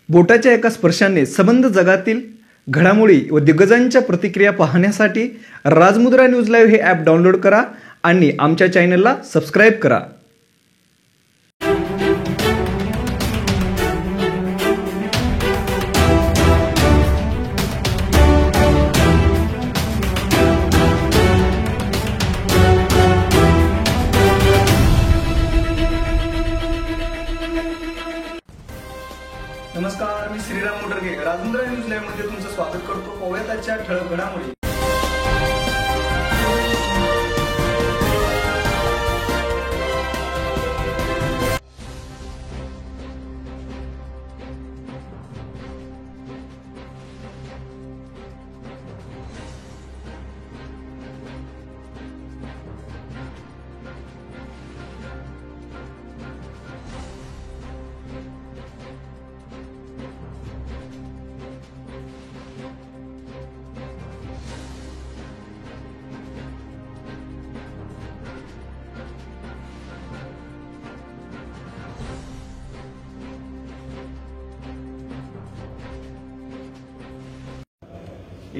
बोटाच्या एका स्पर्शाने संबंध जगातील घडामोडी व दिग्गजांच्या प्रतिक्रिया पाहण्यासाठी राजमुद्रा न्यूज लाईव्ह हे ॲप डाउनलोड करा आणि आमच्या चॅनलला सबस्क्राईब करा. नमस्कार, मी श्रीराम मोटरगे राजमुद्रा न्यूज लाईव्ह मध्ये तुमचं स्वागत करतो. पाहूयात आजच्या ठळक घडामोडी.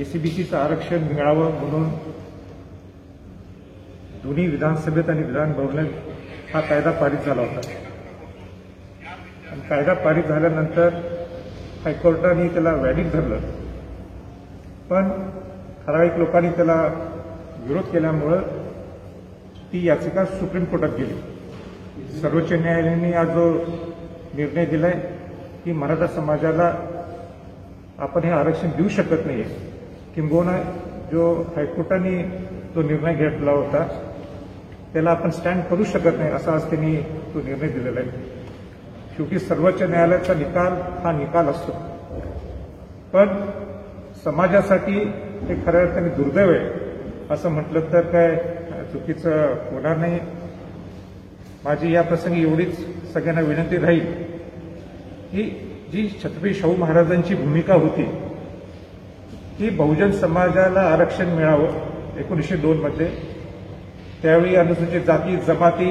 एसीबीसीचं आरक्षण मिळावं म्हणून दोन्ही विधानसभेत आणि विधान भवनात हा कायदा पारित झाला होता. आणि कायदा पारित झाल्यानंतर हायकोर्टाने त्याला व्हॅलिड धरलं, पण ठराविक लोकांनी त्याला विरोध केल्यामुळं ती याचिका सुप्रीम कोर्टात गेली. सर्वोच्च न्यायालयाने आज जो निर्णय दिलाय की मराठा समाजाला आपण हे आरक्षण देऊ शकत नाहीये, किंबहुना जो हायकोर्टाने जो निर्णय घेतला होता त्याला आपण स्टँड करू शकत नाही, असा आज त्यांनी तो निर्णय दिलेला आहे. शेवटी सर्वोच्च न्यायालयाचा निकाल हा निकाल असतो, पण समाजासाठी हे खऱ्या अर्थाने दुर्दैव आहे असं म्हटलं तर काय चुकीचं होणार नाही. माझी या प्रसंगी एवढीच सगळ्यांना विनंती राहील की जी छत्रपती शाहू महाराजांची भूमिका होती की बहुजन समाजाला आरक्षण मिळावं 1902 मध्ये, त्यावेळी अनुसूचित जाती जमाती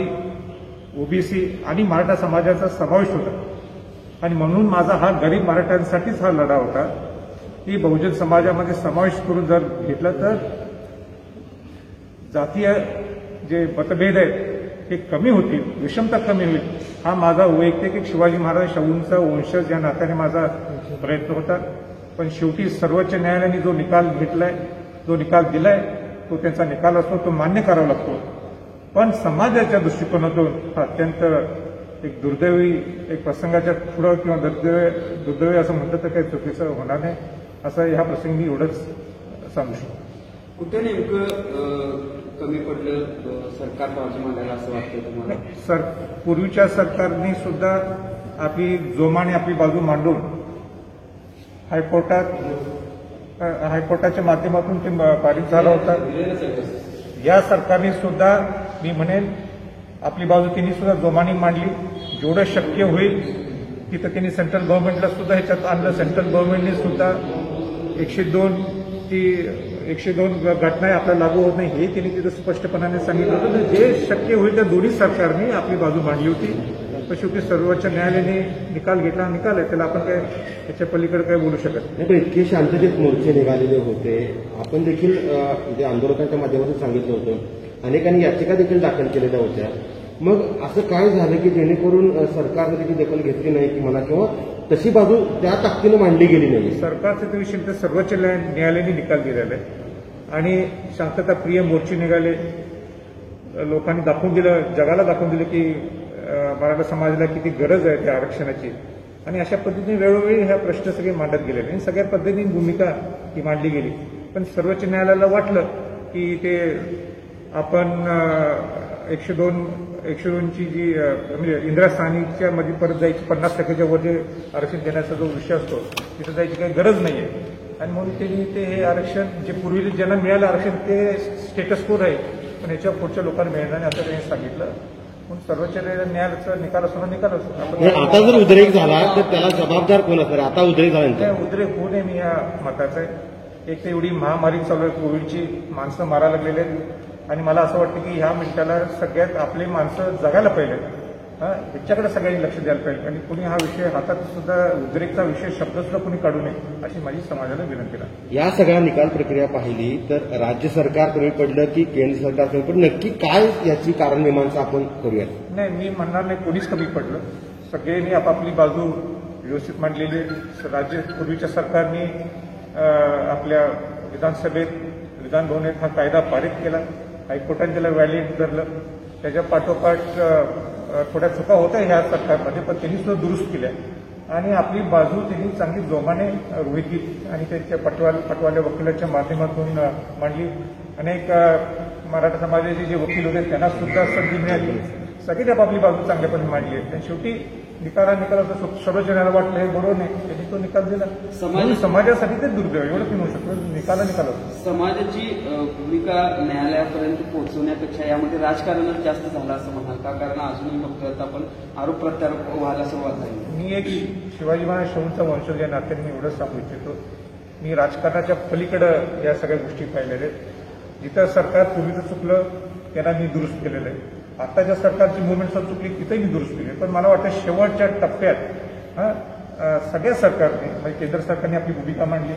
ओबीसी आणि मराठा समाजाचा समावेश होता. आणि म्हणून माझा हा गरीब मराठ्यांसाठीच हा लढा होता की बहुजन समाजामध्ये समावेश करून जर घेतला तर जातीय जे मतभेद आहेत ते कमी होतील, विषमता कमी होईल. हा माझा वैयक्तिक शिवाजी महाराज शाहूंचा वंशज या नात्याने माझा प्रयत्न होता. पण शेवटी सर्वोच्च न्यायालयाने जो निकाल घेतलाय, जो निकाल दिलाय, तो त्यांचा निकाल असतो, तो मान्य करावा लागतो. पण समाजाच्या दृष्टिकोनातून हा अत्यंत एक दुर्दैवी एक प्रसंगाच्या पुढं किंवा दुर्दैवी असं म्हटलं तर काही चुकीचं होणार नाही, असं ह्या प्रसंगी मी एवढंच सांगू शकतो. कुठे नेमकं कमी पडलं सरकार बाजू मांडायला असं वाटतं तुम्हाला? पूर्वीच्या सरकारने सुद्धा आपली जोमाने आपली बाजू मांडून हायकोर्टाच्या माध्यमातून ते पारित झाला होता. या सरकारने सुद्धा मी म्हणेन आपली बाजू त्यांनी सुद्धा जोमाने मांडली. जेवढं शक्य होईल तिथं त्यांनी सेंट्रल गव्हर्नमेंटला सुद्धा ह्याच्यात आणलं. सेंट्रल गव्हर्नमेंटने सुद्धा 102 घटना आपल्याला लागू होत नाही हे त्यांनी तिथं स्पष्टपणाने सांगितलं होतं. जे शक्य होईल त्या दोन्ही सरकारने आपली बाजू मांडली होती. तर शेवटी सर्वोच्च न्यायालयाने निकाल घेतला, निकाल आहे, त्याला आपण काय त्याच्या पलीकडे काय बोलू शकत नाही. पण इतके शांततेत मोर्चे निघालेले होते, आपण देखील म्हणजे आंदोलकांच्या माध्यमातून सांगितलं होतं, अनेकांनी याचिका देखील दाखल केलेल्या होत्या. मग असं काय झालं की जेणेकरून सरकारने त्याची दखल घेतली नाही की मला, किंवा तशी बाजू त्या ताकदीनं मांडली गेली नाही? सरकारचं ते विषय तर सर्वोच्च न्यायालयाने निकाल दिलेला आहे आणि शांतता प्रिय मोर्चे निघाले. लोकांनी दाखवून दिलं, जगाला दाखवून दिलं की मराठा समाजाला किती गरज आहे त्या आरक्षणाची. आणि अशा पद्धतीने वेळोवेळी ह्या प्रश्न सगळे मांडत गेलेले आणि सगळ्या पद्धतीने भूमिका ही मांडली गेली. पण सर्वोच्च न्यायालयाला वाटलं की ते आपण 102ची जी म्हणजे इंदिरा साहनीच्या मध्ये परत जायची 50% वर जे आरक्षण देण्याचा जो विषय असतो तिथं जायची काही गरज नाहीये. आणि म्हणून त्यांनी ते हे आरक्षण जे पूर्वी ज्यांना मिळालं आरक्षण ते स्टेटस कोड आहे, पण याच्या पुढच्या लोकांना मिळणार नाही असं त्यांनी सांगितलं. म्हणून सर्वोच्च न्यायालयाचा निकाल असतो ना, निकाल असतो. आता जर उद्रेक झाला तर त्याला जबाबदार कोण असणार? आता उद्रेक झाला, उद्रेक होऊ नये मी या मताचं आहे. एक तर एवढी महामारी चालू आहे, कोविडची माणसं मारायला लागलेली आहेत आणि मला असं वाटतं की ह्या मिनिटाला सगळ्यात आपली माणसं जगायला पाहिजे. याच्याकडे सगळ्यांनी लक्ष द्यायला पाहिजे आणि कोणी हा विषय हातात सुद्धा उद्रेकचा विषय शब्द सुद्धा कोणी काढू नये अशी माझी समाजाला विनंती आहे. या सगळ्या निकाल प्रक्रिया पाहिली तर राज्य सरकार कमी पडलं की केंद्र सरकार कमी पडलं, नक्की काय याची कारण मीमांसा आपण करूया? नाही, मी म्हणणार नाही कोणीच कमी पडलं. सगळ्यांनी आपापली बाजू व्यवस्थित मांडलेली आहे. राज्य पूर्वीच्या सरकारने आपल्या विधानसभेत विधानभवनात हा कायदा पारित केला, हायकोर्टाने त्याला व्हॅलिड धरलं. त्याच्या पाठोपाठ थोड्या चुका होत्या ह्या सरकारमध्ये, पण त्यांनी सुद्धा दुरुस्त केल्या आणि आपली बाजू त्यांनी चांगली जोमाने रोहित आणि त्यांच्या पटवाल्या वकिलांच्या माध्यमातून मांडली. अनेक मराठा समाजाचे जे वकील होते त्यांना सुद्धा संधी मिळाली. सगळी आपापली बाजू चांगल्यापणे मांडली आहे. आणि शेवटी निकालाचं सर्वोच्च न्यायालयाला वाटलं हे बरोबर नाही, त्यांनी तो निकाल दिला. समाजासाठी ते दुर्दैव, एवढं मी म्हणू शकतो. निकाल होता. समाजाची भूमिका न्यायालयापर्यंत पोहोचवण्यापेक्षा यामध्ये राजकारणच जास्त झालं असं म्हणाल का? कारण अजूनही बघतोय आपण आरोप प्रत्यारोप व्हायला सुरुवात झाली. मी एक शिवाजी महाराज शाहूंचा वंशज या नात्याने मी एवढंच सांगू इच्छितो, मी राजकारणाच्या पलीकडं या सगळ्या गोष्टी पाहिलेल्या आहेत. जिथं सरकार पूर्वीचं चुकलं त्यांना मी दुरुस्त केलेलं आहे. आताच्या सरकारची मुवमेंट चुकली तिथेही मी दुरुस्त केली. पण मला वाटतं शेवटच्या टप्प्यात सगळ्या सरकारने म्हणजे केंद्र सरकारने आपली भूमिका मांडली,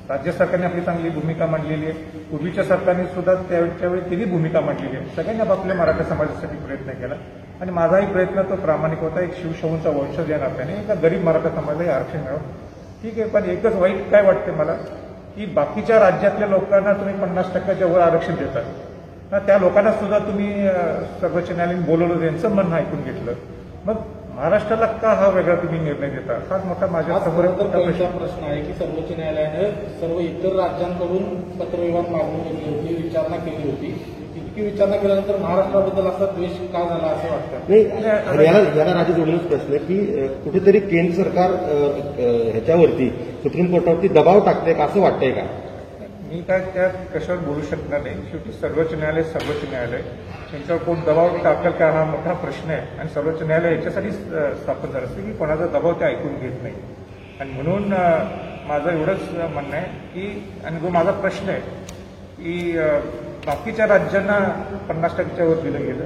राज्य सरकारने आपली चांगली भूमिका मांडलेली आहे, पूर्वीच्या सरकारने सुद्धा त्यावेळी त्यांनी भूमिका मांडलेली आहे. सगळ्यांनी आपापल्या मराठा समाजासाठी प्रयत्न केला आणि माझाही प्रयत्न तो प्रामाणिक होता. एक शिवशाहूंचा वंशज या नात्याने एका गरीब मराठा समाजाला आरक्षण मिळावं. ठीक आहे, पण एकच वाईट काय वाटते मला की बाकीच्या राज्यातल्या लोकांना तुम्ही 50% वर आरक्षण देतात, त्या लोकांना सुद्धा तुम्ही सर्वोच्च न्यायालयाने बोलवलं, त्यांचं म्हणणं ऐकून घेतलं. मग महाराष्ट्राला का हा वेगळा तुम्ही निर्णय देता? हाच मोठा माझ्या समोर प्रश्न आहे की सर्वोच्च न्यायालयाने सर्व इतर राज्यांकडून पत्रव्यवहार मागणी केली होती, विचारणा केली होती. इतकी विचारणा केल्यानंतर महाराष्ट्राबद्दल असा द्वेष का झाला असं वाटतं? नाही, याला राज्य जोडूनच प्रश्न की कुठेतरी केंद्र सरकार ह्याच्यावरती सुप्रीम कोर्टावरती दबाव टाकते का असं वाटतंय का? मी काय त्यात कशावर बोलू शकणार नाही. शेवटी सर्वोच्च न्यायालय त्यांच्यावर कोण दबाव टाकल का हा मोठा प्रश्न आहे. आणि सर्वोच्च न्यायालय याच्यासाठी स्थापन झालं असतं की कोणाचा दबाव ते ऐकून घेत नाही. आणि म्हणून माझं एवढंच म्हणणं आहे की, आणि जो माझा प्रश्न आहे की बाकीच्या राज्यांना 50% वर दिलं गेलं,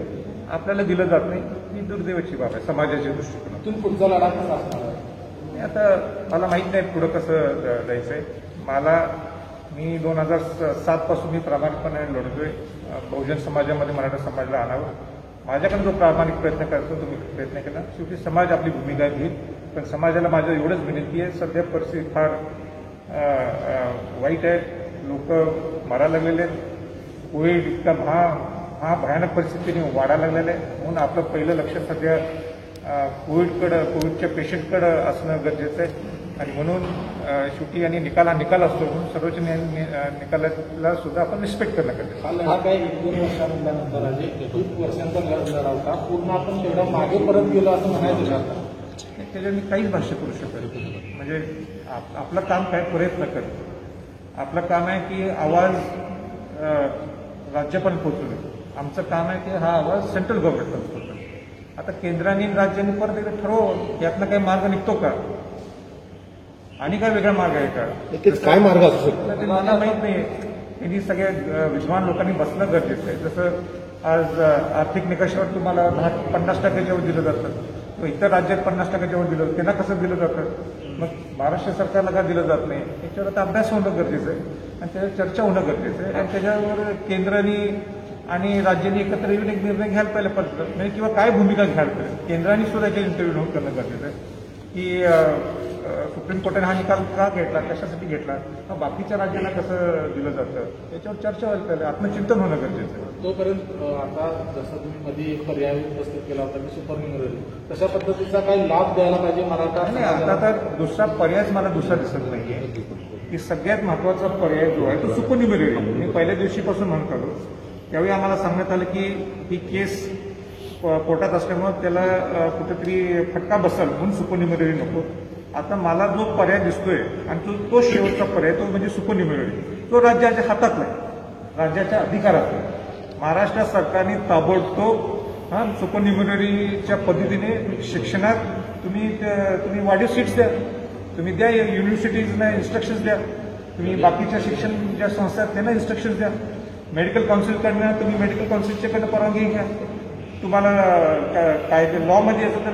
आपल्याला दिलं जात नाही, ही दुर्दैवाची बाब आहे समाजाच्या दृष्टिकोनातून. पुढचा लढा कसा असणार आहे? आता मला माहीत नाही पुढं कसं जायचंय. मी 2007 पासून मी प्रामाणिकपणे लढतोय बहुजन समाजामध्ये मराठा समाजाला आणावं. माझ्याकडे जो प्रामाणिक प्रयत्न करतो तो मी प्रयत्न केला. शेवटी समाज आपली भूमिका घेईल. पण समाजाला माझं एवढंच विनंती आहे, सध्या परिस्थिती फार वाईट आहे. लोक मारायला लागलेले आहेत. कोविड इतका हा भयानक परिस्थितीने वाढायला लागलेला आहे. म्हणून आपलं पहिलं लक्ष सध्या कोविडच्या पेशंटकडं असणं गरजेचं आहे. आणि म्हणून शेवटी आणि निकाल असतो म्हणून सर्वोच्च निकालाला सुद्धा आपण रिस्पेक्ट करणं गरजेचं. हा लढा काय 1-2 वर्षानंतर आहे, खूप वर्षांचा लढा होता. पूर्ण आपण तेवढा मागे परत गेलो असं म्हणायचं का? त्याच्यावर मी काहीच भाष्य करू शकत नाही. म्हणजे आपलं काम काय प्रयत्न करतो. आपलं काम आहे की आवाज राज्यापर्यंत पोहोचवलं. आमचं काम आहे की हा आवाज सेंट्रल गव्हर्नमेंटपर्यंत पोहोचवलं. आता केंद्राने आणि राज्यांनी परत एकदा ठरवलं यातनं काही मार्ग निघतो का आणि काय वेगळा मार्ग आहे का? काय मार्ग असू शकतो ते मला माहीत नाही. त्यांनी सगळ्या विद्वान लोकांनी बसणं गरजेचं आहे. जसं आज आर्थिक निकषावर तुम्हाला 50% वर दिलं जातं, तर इतर राज्यात 50% वर दिलं, त्यांना कसं दिलं जातं? मग महाराष्ट्र सरकारला का दिलं जात नाही याच्यावर आता अभ्यास होणं गरजेचं आहे आणि त्याच्यावर चर्चा होणं गरजेचं आहे. आणि त्याच्यावर केंद्राने आणि राज्यांनी एकत्र येऊन एक निर्णय घ्यायला पाहिजे पडतं म्हणजे किंवा काय भूमिका घ्यायला पाहिजे. केंद्राने सुद्धा याच्या इंटरव्ह्यू करणं गरजेचं आहे की सुप्रीम कोर्टाने हा निकाल का घेतला, कशासाठी घेतला, हा बाकीच्या राज्यांना कसं दिलं जातं याच्यावर चर्चा व्हायला पाहिजे. आत्मचिंतन होणं गरजेचं आहे. तोपर्यंत आता जसं तुम्ही मध्ये एक पर्याय उपस्थित केला होता की सुपर न्यूमररी, तशा पद्धतीचा काही लाभ द्यायला पाहिजे मराठा. नाही, आता तर दुसरा पर्यायच मला दिसत नाहीये की सगळ्यात महत्वाचा पर्याय जो आहे तो सुपर न्यूमररी. मी पहिल्या दिवशीपासून म्हणत आलो. त्यावेळी आम्हाला सांगण्यात आलं की ही केस कोर्टात असल्यामुळे त्याला कुठेतरी फटका बसल म्हणून सुपर न्यूमररी नको. आता मला जो पर्याय दिसतोय आणि तो शेवटचा पर्याय तो म्हणजे सुपर न्यूमररी. तो राज्याच्या हातातला आहे, राज्याच्या अधिकारात आहे. महाराष्ट्र सरकारने ताबडतोब सुपर न्यूमररीच्या पद्धतीने शिक्षणात तुम्ही वाढीव सीट्स द्या, तुम्ही द्या युनिव्हर्सिटीजना इन्स्ट्रक्शन्स द्या, तुम्ही बाकीच्या शिक्षण ज्या संस्था आहेत त्यांना इन्स्ट्रक्शन्स द्या, मेडिकल काउन्सिलकडनं तुम्ही मेडिकल काउन्सिलच्याकडनं परवानगी घ्या. तुम्हाला काय ते लॉमध्ये येतं तर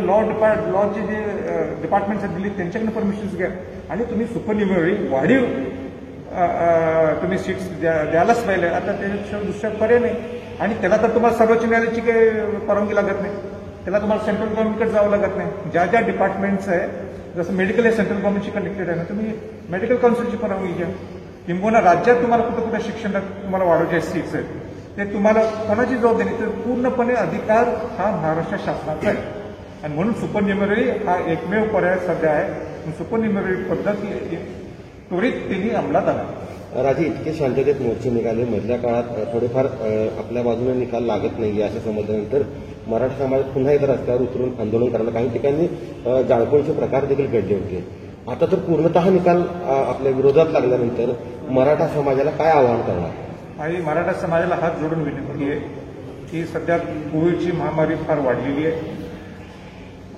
लॉचे जे डिपार्टमेंट्स आहेत दिल्लीत त्यांच्याकडनं परमिशन्स घ्या आणि तुम्ही सुपरन्युमरी वाढीव तुम्ही सीट्स द्यायलाच पाहिजे. आता त्याच्याशिवाय दुसऱ्या पर्याय नाही. आणि त्याला तर तुम्हाला सर्वोच्च न्यायालयाची काही परवानगी लागत नाही. त्याला तुम्हाला सेंट्रल गव्हर्नमेंटकडे जावं लागत नाही. ज्या ज्या डिपार्टमेंट्स आहे जसं मेडिकल हे सेंट्रल गव्हर्नमेंटशी कनेक्टेड आहे ना, तुम्ही मेडिकल काउन्सिलची परवानगी घ्या. किंबहुना राज्यात तुम्हाला कुठं कुठं शिक्षणात तुम्हाला वाढवायचे सीट्स आहेत ते तुम्हाला कोणाची जबाबदारी तर पूर्णपणे अधिकार हा महाराष्ट्र शासनाचा आहे. आणि म्हणून सुपरन्युमरी हा एकमेव पर्याय सध्या आहे. सुपरन्युमरी पद्धत त्वरित त्यांनी अंमलात आला. राजे, इतके शांततेत मोर्चे निघाले, मधल्या काळात थोडेफार आपल्या बाजूने निकाल लागत नाहीये असं समजल्यानंतर मराठा समाज पुन्हा एकदा रस्त्यावर उतरून आंदोलन करायला काही ठिकाणी जाळपोळीचे प्रकार देखील घडले होते. आता तर पूर्णतः निकाल आपल्या विरोधात लागल्यानंतर मराठा समाजाला काय आवाहन करणार? आणि मराठा समाजाला हात जोडून विनंती आहे की सध्या कोविडची महामारी फार वाढलेली आहे.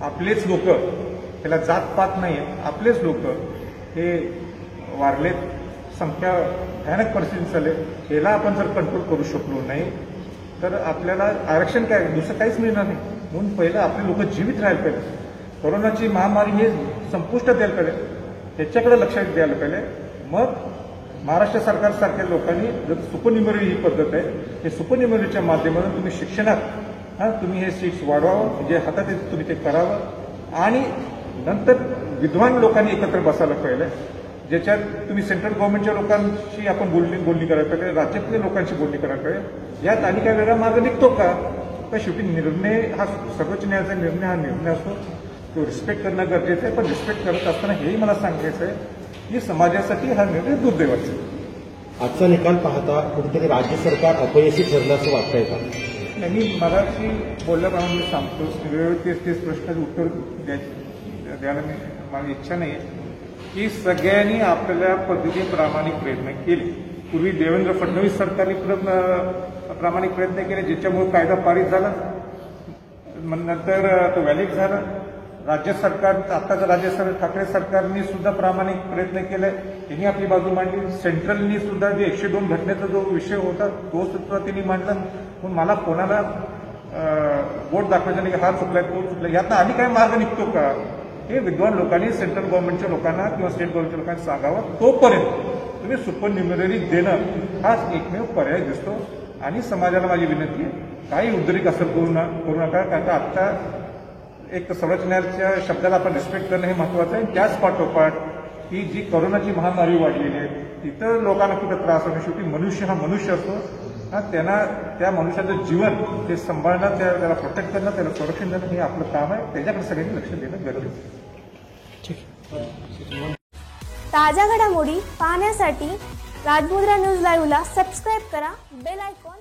आपलेच लोक, त्याला जातपात नाही आहे, आपलेच लोक हे वारलेत. संख्या भयानक परिस्थिती चालले. याला आपण जर कंट्रोल करू शकलो नाही तर आपल्याला आरक्षण काय दुसरं काहीच मिळणार नाही. म्हणून पहिलं आपले लोक जीवित राहायला पाहिजे. कोरोनाची महामारी हे संपुष्टात द्यायला पाहिजे, त्याच्याकडे लक्ष द्यायला पाहिजे. मग महाराष्ट्र सरकारसारख्या लोकांनी जर सुपरन्युमरी ही पद्धत आहे, हे सुपरन्युमरीच्या माध्यमातून तुम्ही शिक्षणात तुम्ही हे सीट्स वाढवावं, जे हातात येतं तुम्ही ते करावं. आणि नंतर विद्वान लोकांनी एकत्र बसायला पाहिजे, ज्याच्यात तुम्ही सेंट्रल गव्हर्नमेंटच्या लोकांशी आपण बोलणी करायला पाहिजे, राज्यातल्या लोकांशी बोलणी करायला पाहिजे. यात आणि काय वेगळा मार्ग निघतो का? तर शेवटी निर्णय हा सर्वोच्च न्यायालयाचा निर्णय हा निर्णय असतो, तो रिस्पेक्ट करणं गरजेचं आहे. पण रिस्पेक्ट करत असताना हेही मला सांगायचं आहे की समाजासाठी हा निर्णय दुर्दैवाचा आहे. आजचा निकाल पाहता कुठेतरी राज्य सरकार अपयशी ठरलं असं वाटतंय का? नाही, मी मराठी बोलल्याप्रमाणे मी सांगतो, वेळोवेळी तेच प्रश्नाचं उत्तर द्यायला माझी इच्छा नाही आहे की सगळ्यांनी आपल्या पद्धतीने प्रामाणिक प्रयत्न केले. पूर्वी देवेंद्र फडणवीस सरकारने प्रामाणिक प्रयत्न केले, ज्याच्यामुळे कायदा पारित झाला. नंतर तो व्हॅलिड झाला. राज्य सरकार, आत्ताचं राज्य सरकार ठाकरे सरकारने सुद्धा प्रामाणिक प्रयत्न केले, त्यांनी आपली बाजू मांडली. सेंट्रलनी सुद्धा जे 102 घटनेचा जो विषय होता तो सुद्धा त्यांनी मांडला. म्हणून मला कोणाला वोट दाखवायचं नाही की हा चुकलाय तो चुकलाय. यातनं आणि काय मार्ग निघतो का हे विद्वान लोकांनी सेंट्रल गव्हर्नमेंटच्या लोकांना किंवा स्टेट गव्हर्नमेंटच्या लोकांना सांगावं. तोपर्यंत तुम्ही सुपरन्युमरी देणं हाच एकमेव पर्याय दिसतो. आणि समाजाला माझी विनंती आहे, काही उद्रेक असर करू नका. कारण का आत्ता एक तर सर्वोच्च न्यायालयाच्या शब्दाला आपण रिस्पेक्ट करणं हे महत्वाचं आहे. त्याच पाठोपाठ ही जी कोरोनाची महामारी वाढलेली आहे तिथं लोकांना कुठं त्रास होणं, शेवटी मनुष्य हा मनुष्य असतो. त्यांना त्या मनुष्याचं जीवन ते सांभाळणं, त्याला प्रोटेक्ट करणं, त्याला संरक्षण देणं हे आपलं काम आहे. त्याच्याकडे सगळ्यांनी लक्ष देणं गरजेचं आहे. ताज्या घडामोडी पाहण्यासाठी राजमुद्रा न्यूज लाईव्हला सबस्क्राईब करा, बेल आयकॉन